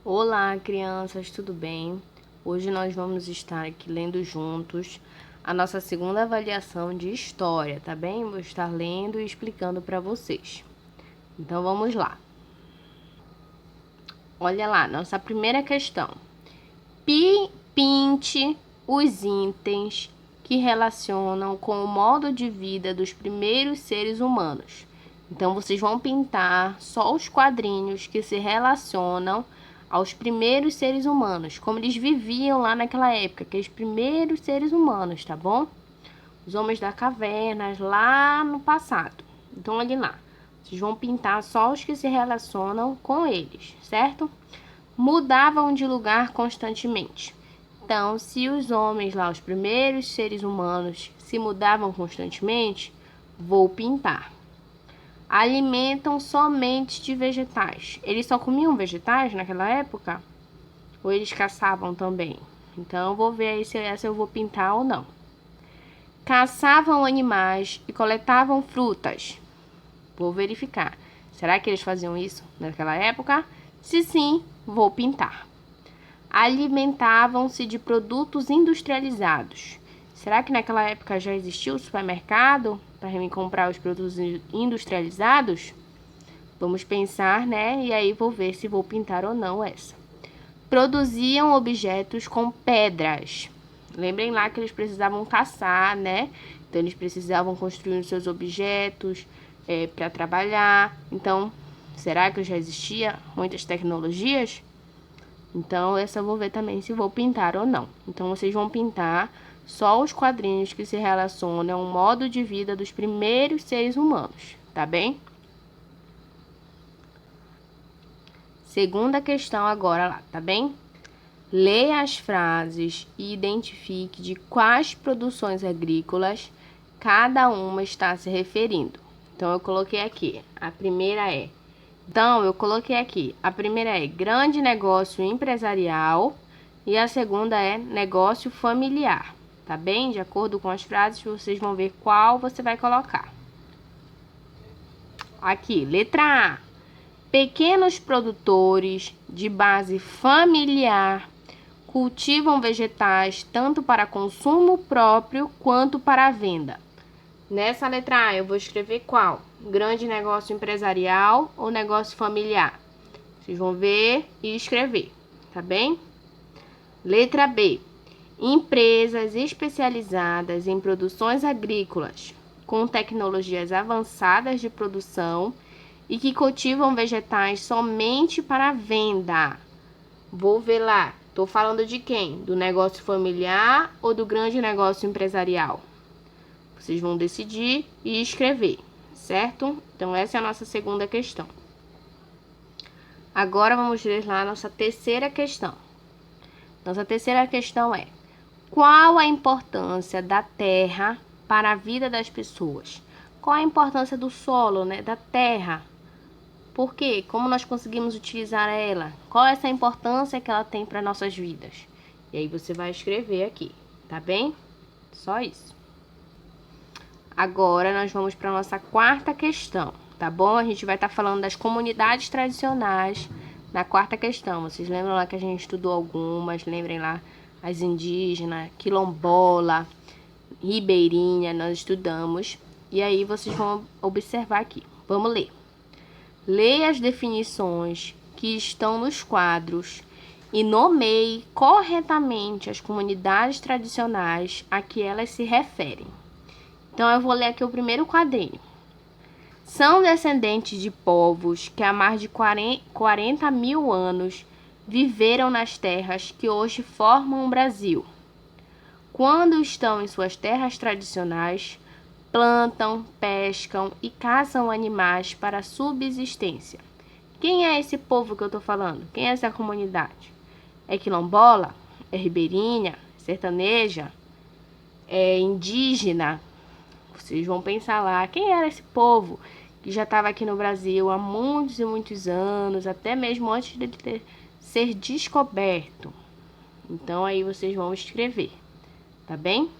Olá, crianças, tudo bem? Hoje nós vamos estar aqui lendo juntos a nossa segunda avaliação de história, tá bem? Vou estar lendo e explicando para vocês. Então vamos lá. Olha lá, nossa primeira questão. Pinte os itens que relacionam com o modo de vida dos primeiros seres humanos. Então vocês vão pintar só os quadrinhos que se relacionam aos primeiros seres humanos, como eles viviam lá naquela época, aqueles primeiros seres humanos, tá bom? Os homens da caverna, lá no passado. Então, olhem lá. Vocês vão pintar só os que se relacionam com eles, certo? Mudavam de lugar constantemente. Então, se os homens lá, os primeiros seres humanos, se mudavam constantemente, vou pintar. Alimentam somente de vegetais. Eles só comiam vegetais naquela época? Ou eles caçavam também? Então, vou ver aí se essa eu vou pintar ou não. Caçavam animais e coletavam frutas. Vou verificar. Será que eles faziam isso naquela época? Se sim, vou pintar. Alimentavam-se de produtos industrializados. Será que naquela época já existia o supermercado para me comprar os produtos industrializados? Vamos pensar, né? E aí vou ver se vou pintar ou não essa. Produziam objetos com pedras. Lembrem lá que eles precisavam caçar, né? Então, eles precisavam construir os seus objetos para trabalhar. Então, será que já existia muitas tecnologias? Então, essa eu vou ver também se vou pintar ou não. Então, vocês vão pintar só os quadrinhos que se relacionam ao modo de vida dos primeiros seres humanos, tá bem? Segunda questão agora lá, tá bem? Leia as frases e identifique de quais produções agrícolas cada uma está se referindo. Então, eu coloquei aqui. A primeira é... a primeira é grande negócio empresarial e a segunda é negócio familiar, tá bem? De acordo com as frases, vocês vão ver qual você vai colocar. Aqui, letra A. Pequenos produtores de base familiar cultivam vegetais tanto para consumo próprio quanto para a venda. Nessa letra A, eu vou escrever qual? Grande negócio empresarial ou negócio familiar? Vocês vão ver e escrever, tá bem? Letra B. Empresas especializadas em produções agrícolas com tecnologias avançadas de produção e que cultivam vegetais somente para venda. Vou ver lá. Estou falando de quem? Do negócio familiar ou do grande negócio empresarial? Vocês vão decidir e escrever, certo? Então, essa é a nossa segunda questão. Agora, vamos ler lá a nossa terceira questão. Nossa terceira questão é: qual a importância da terra para a vida das pessoas? Qual a importância do solo, né? Da terra? Por quê? Como nós conseguimos utilizar ela? Qual é essa importância que ela tem para nossas vidas? E aí você vai escrever aqui, tá bem? Só isso. Agora nós vamos para a nossa quarta questão, tá bom? A gente vai estar falando das comunidades tradicionais na quarta questão. Vocês lembram lá que a gente estudou algumas? Lembrem lá as indígenas, quilombola, ribeirinha, nós estudamos. E aí vocês vão observar aqui. Vamos ler. Leia as definições que estão nos quadros e nomeie corretamente as comunidades tradicionais a que elas se referem. Então, eu vou ler aqui o primeiro quadrinho. São descendentes de povos que há mais de 40 mil anos viveram nas terras que hoje formam o Brasil. Quando estão em suas terras tradicionais, plantam, pescam e caçam animais para subsistência. Quem é esse povo que eu estou falando? Quem é essa comunidade? É quilombola? É ribeirinha? Sertaneja? É indígena? Vocês vão pensar lá, quem era esse povo que já estava aqui no Brasil há muitos e muitos anos, até mesmo antes de ser descoberto. Então, aí vocês vão escrever, tá bem?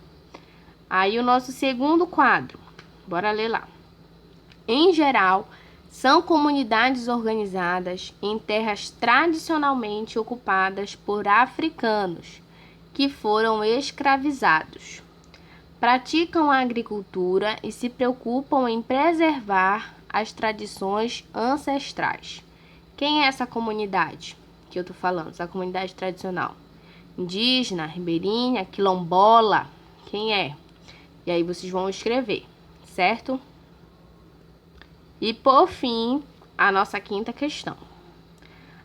Aí, o nosso segundo quadro, bora ler lá. Em geral, São comunidades organizadas em terras tradicionalmente ocupadas por africanos que foram escravizados. Praticam a agricultura e se preocupam em preservar as tradições ancestrais. Quem é essa comunidade que eu tô falando? Essa comunidade tradicional? Indígena, ribeirinha, quilombola? Quem é? E aí vocês vão escrever, certo? E por fim, a nossa quinta questão.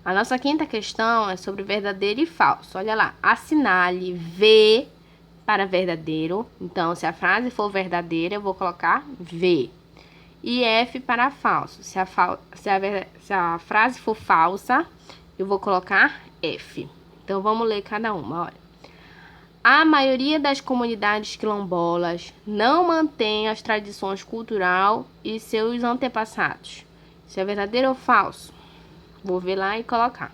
A nossa quinta questão é sobre verdadeiro e falso. Olha lá, assinale V para verdadeiro. Então, se a frase for verdadeira, eu vou colocar V. E F para falso. Se a frase for falsa, eu vou colocar F. Então, vamos ler cada uma, olha. A maioria das comunidades quilombolas não mantém as tradições culturais e seus antepassados. Isso é verdadeiro ou falso? Vou ver lá e colocar.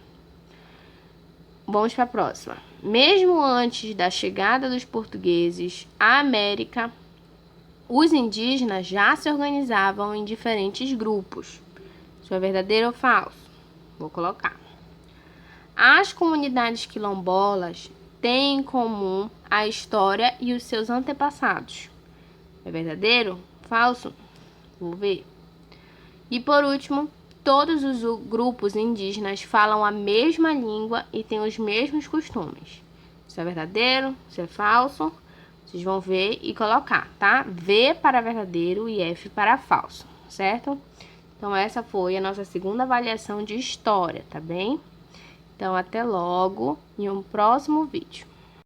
Vamos para a próxima. Mesmo antes da chegada dos portugueses à América, os indígenas já se organizavam em diferentes grupos. Isso é verdadeiro ou falso? Vou colocar. As comunidades quilombolas têm em comum a história e os seus antepassados. É verdadeiro? Falso? Vou ver. E por último, todos os grupos indígenas falam a mesma língua e têm os mesmos costumes. Isso é verdadeiro? Isso é falso? Vocês vão ver e colocar, tá? V para verdadeiro e F para falso, certo? Então, essa foi a nossa segunda avaliação de história, tá bem? Então, até logo em um próximo vídeo.